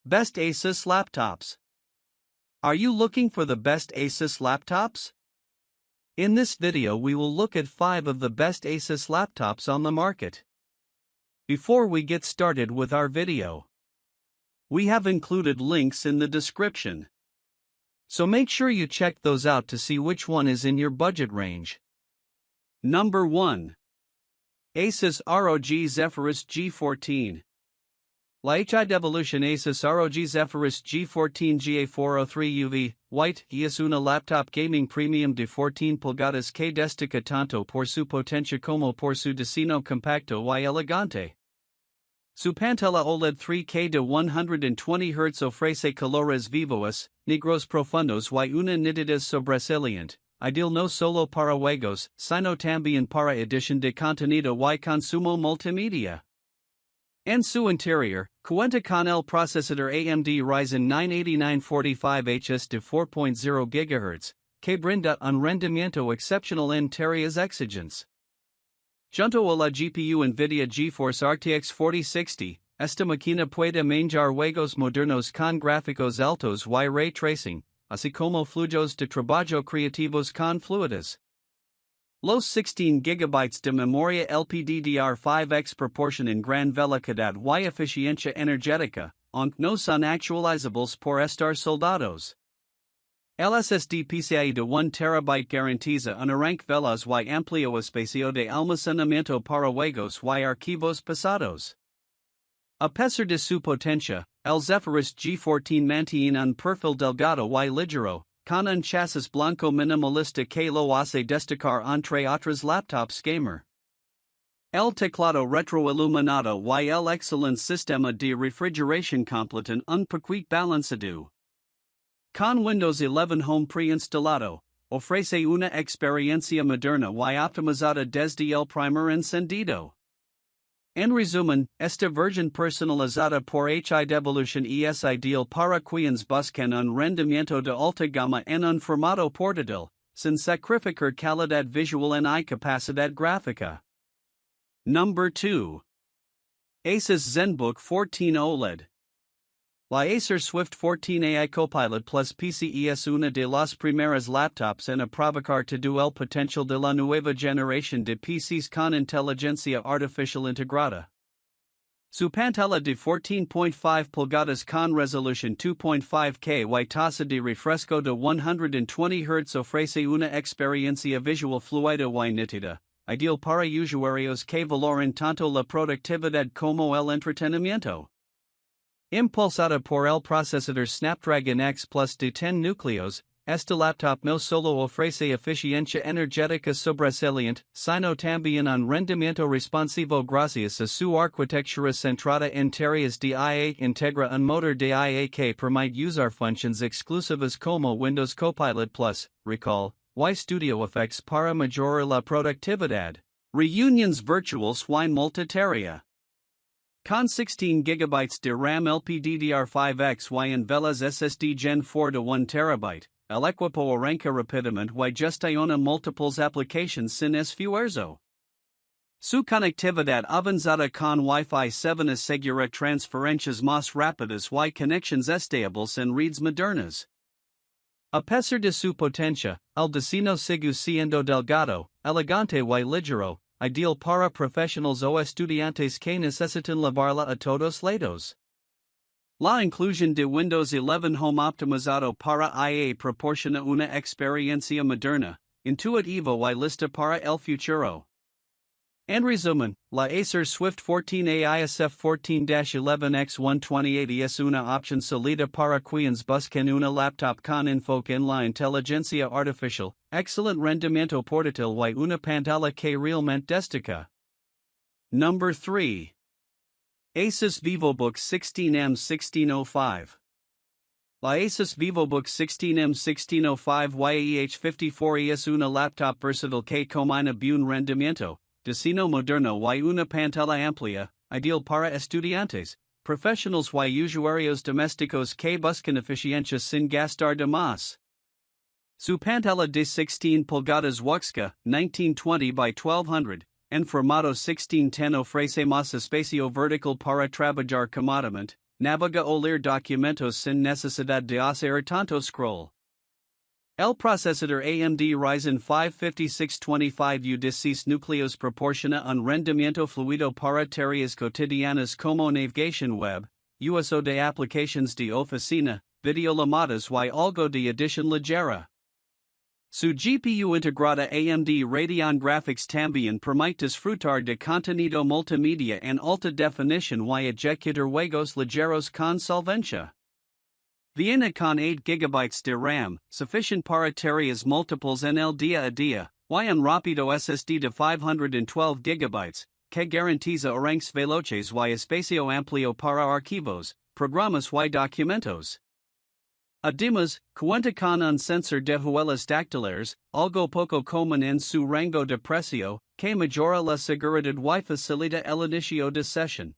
Best ASUS laptops. Are you looking for the best ASUS laptops? In this video we will look at 5 of the best ASUS laptops on the market. Before we get started with our video, we have included links in the description, so make sure you check those out to see which one is in your budget range. Number 1. ASUS ROG Zephyrus G14. La Devolution ASUS ROG Zephyrus G14 GA403 UV, white, es una laptop gaming premium de 14 pulgadas que destaca tanto por su potencia como por su diseño compacto y elegante. Su pantalla OLED 3K de 120 Hz ofrece colores vivos, negros profundos y una nitidez sobresaliente, ideal no solo para juegos, sino también para edición de contenido y consumo multimedia. En su interior, cuenta con el procesador AMD Ryzen 9 8945HS de 4.0 GHz, que brinda un rendimiento excepcional en tareas exigentes. Junto a la GPU NVIDIA GeForce RTX 4060, esta máquina puede manejar juegos modernos con gráficos altos y ray tracing, así como flujos de trabajo creativos con fluidez. Los 16 GB de memoria LPDDR5X proporcionan gran velocidad y eficiencia energética, aunque no son actualizables por estar soldados. El SSD PCIe de 1 TB garantiza un arranque veloz y amplio espacio de almacenamiento para juegos y archivos pesados. A pesar de su potencia, el Zephyrus G14 mantiene un perfil delgado y ligero, con un chasis blanco minimalista que lo hace destacar entre otras laptops gamer. El teclado retroiluminado y el excelente sistema de refrigeración completan un paquete balanceado. Con Windows 11 Home preinstalado, ofrece una experiencia moderna y optimizada desde el primer encendido. En resumen, esta versión personalizada por Devolution es ideal para quienes buscan un rendimiento de alta gama en un formato portátil, sin sacrificar calidad visual y capacidad gráfica. Number 2. ASUS Zenbook 14 OLED. La Acer Swift 14 AI Copilot Plus PC es una de las primeras laptops en aprovechar todo el potencial de la nueva generación de PCs con inteligencia artificial integrada. Su pantalla de 14.5 pulgadas con resolución 2.5K y tasa de refresco de 120 Hz ofrece una experiencia visual fluida y nítida, ideal para usuarios que valoran tanto la productividad como el entretenimiento. Impulsada por el procesador Snapdragon X Plus de 10 núcleos, esta laptop no solo ofrece eficiencia energética sobresaliente, sino también un rendimiento responsivo gracias a su arquitectura centrada en tareas de IA. Integra un motor de IA que permite usar funciones exclusivas como Windows Copilot Plus, Recall, y Studio Effects para mejorar la productividad, reuniones virtuales y multitarea. Con 16 GB de RAM LPDDR5X y en velas SSD Gen 4 de 1 TB, el equipo arranca rápidamente y gestiona múltiples aplicaciones sin esfuerzo. Su conectividad avanzada con Wi-Fi 7 asegura transferencias más rápidas y conexiones estables en redes modernas. A pesar de su potencia, el diseño sigue siendo delgado, elegante y ligero, ideal para profesionales o estudiantes que necesitan llevarla a todos lados. La inclusión de Windows 11 Home optimizado para IA proporciona una experiencia moderna, intuitiva y lista para el futuro. En resumen, la Acer Swift 14 AISF 14-11X128 es una opción sólida para quienes buscan una laptop con enfoque en la inteligencia artificial, excelente rendimiento portátil y una pantalla que realmente destaca. Number 3. ASUS Vivobook 16M1605. La Asus Vivobook 16M1605 YEH54 es una laptop versátil que combina buen rendimiento, diseño moderno y una pantalla amplia, ideal para estudiantes, profesionales y usuarios domésticos que buscan eficiencia sin gastar de más. Su pantalla de 16 pulgadas Wuxka 1920 by 1200, en formato 1610 ofrece más espacio vertical para trabajar cómodamente, navega oler documentos sin necesidad de hacer tanto scroll. El procesador AMD Ryzen 5 5625U 16 núcleos proporciona un rendimiento fluido para tareas cotidianas como navegación web, uso de aplicaciones de oficina, videollamadas y algo de edición ligera. Su GPU integrada AMD Radeon Graphics también permite disfrutar de contenido multimedia en alta definición y ejecutar juegos ligeros con solvencia. Viene con 8 GB de RAM, sufficient para tareas múltiples en el día a día, y un rápido SSD de 512 GB, que garantiza arranques veloces y espacio amplio para archivos, programas y documentos. Además, cuenta con un sensor de huellas dactilares, algo poco común en su rango de precio, que mejora la seguridad y facilita el inicio de sesión.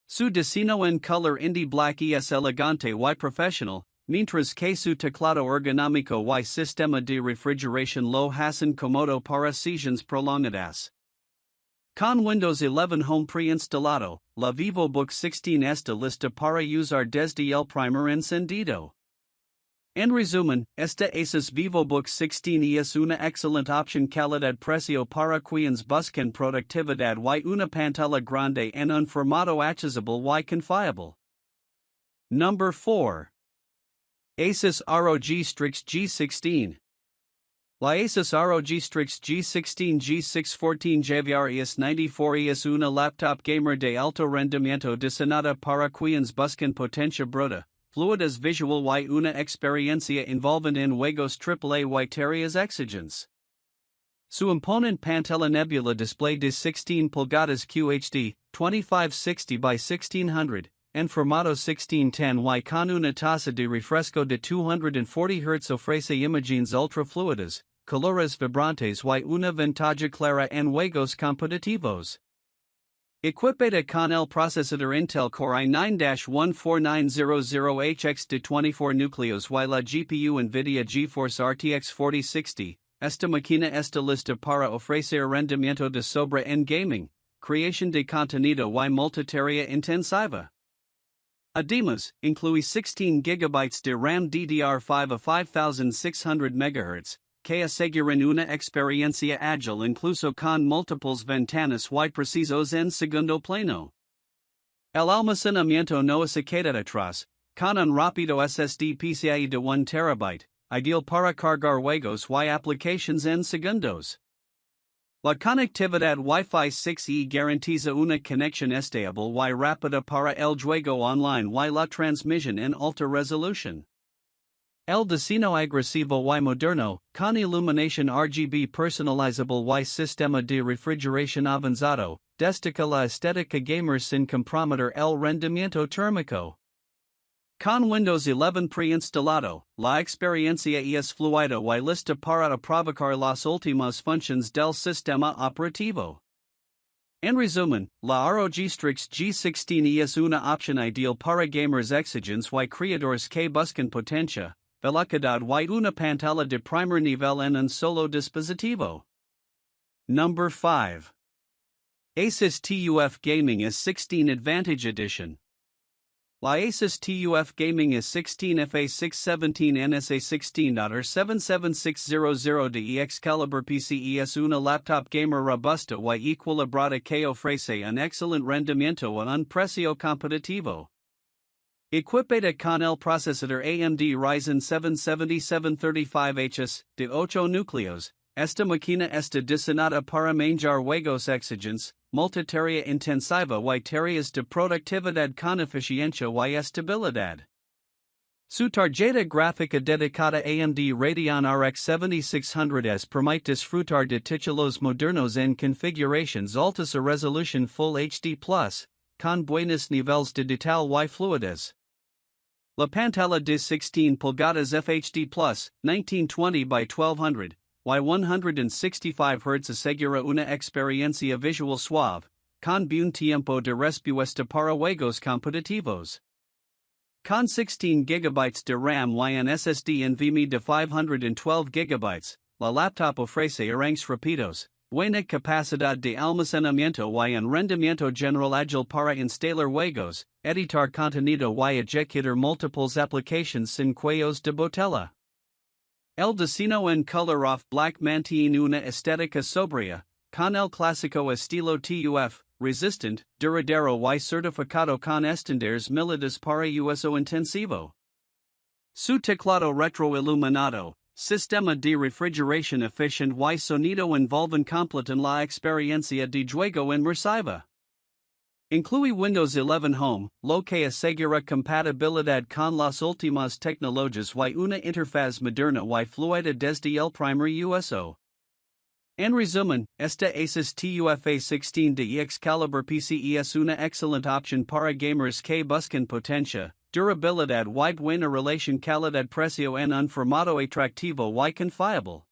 Su diseño en color indie black es elegante y profesional, mientras que su teclado ergonómico y sistema de refrigeración lo hacen cómodo para sesiones prolongadas. Con Windows 11 Home preinstalado, la Vivobook 16 está lista para usar desde el primer encendido. En resumen, esta ASUS Vivobook 16 es una excelente opción calidad-precio para quienes buscan productividad y una pantalla grande en un formato accesible y confiable. Number 4. ASUS ROG Strix G16. La ASUS ROG Strix G16 G14 Zephyrus 94 es una laptop gamer de alto rendimiento diseñada para quienes buscan potencia bruta, fluidez visual y una experiencia envolvente en juegos AAA y tareas exigentes. Su imponente pantalla nebula display de 16 pulgadas QHD, 2560 by 1600, en formato 1610 y con una tasa de refresco de 240 Hz ofrece imágenes ultra fluidas, colores vibrantes y una ventaja clara en juegos competitivos. Equipada con el procesador Intel Core i9-14900HX de 24 núcleos y la GPU NVIDIA GeForce RTX 4060, esta máquina está lista para ofrecer rendimiento de sobra en gaming, creación de contenido y multitarea intensiva. Además, incluye 16 GB de RAM DDR5 a 5600 MHz, que aseguran una experiencia ágil incluso con múltiples ventanas y precisos en segundo plano. El almacenamiento no se queda atrás, con un rápido SSD PCIe de 1 TB, ideal para cargar juegos y aplicaciones en segundos. La conectividad Wi-Fi 6E garantiza una conexión estable y rápida para el juego online y la transmisión en alta resolución. El diseño agresivo y moderno, con iluminación RGB personalizable y sistema de refrigeración avanzado, destaca la estética gamer sin comprometer el rendimiento térmico. Con Windows 11 preinstalado, la experiencia es fluida y lista para provocar las últimas funciones del sistema operativo. En resumen, la ROG Strix G16 es una opción ideal para gamers exigentes y creadores que buscan potencia, velocidad y una pantalla de primer nivel en un solo dispositivo. Number 5. ASUS TUF Gaming S16 Advantage Edition. La ASUS TUF Gaming S16 FA617 NSA16.77600 de Excalibur PC es una laptop gamer robusta y equilibrada que ofrece un excelente rendimiento a un precio competitivo. Equipada con el procesador AMD Ryzen 7 7735HS de 8 núcleos, esta máquina está diseñada para manejar juegos exigentes, multitarea intensiva y tareas de productividad con eficiencia y estabilidad. Su tarjeta gráfica dedicada AMD Radeon RX 7600S permite disfrutar de títulos modernos en configuraciones altas a resolución Full HD+, con buenos niveles de detalle y fluidez. La pantalla de 16 pulgadas FHD+, 1920 by 1200, y 165 Hz asegura una experiencia visual suave, con buen tiempo de respuesta para juegos competitivos. Con 16 GB de RAM y un SSD NVMe de 512 GB, la laptop ofrece arranques rápidos, Buena capacidad de almacenamiento y en rendimiento general ágil para instalar juegos, editar contenido y ejecutar múltiples aplicaciones sin cuellos de botella. El diseño en color off black mantiene una estética sobria, con el clásico estilo TUF, resistant, duradero y certificado con estándares militares para uso intensivo. Su teclado retroiluminado, sistema de refrigeración eficient y sonido envolvente completan la experiencia de juego inmersiva. Incluye Windows 11 Home, lo que asegura compatibilidad con las últimas tecnologías y una interfaz moderna y fluida desde el primer uso. En resumen, esta ASUS TUF A16 de Excalibur PCE es una excelente opción para gamers que buscan potencia, durabilidad y buena relación calidad-precio en un formato atractivo y confiable.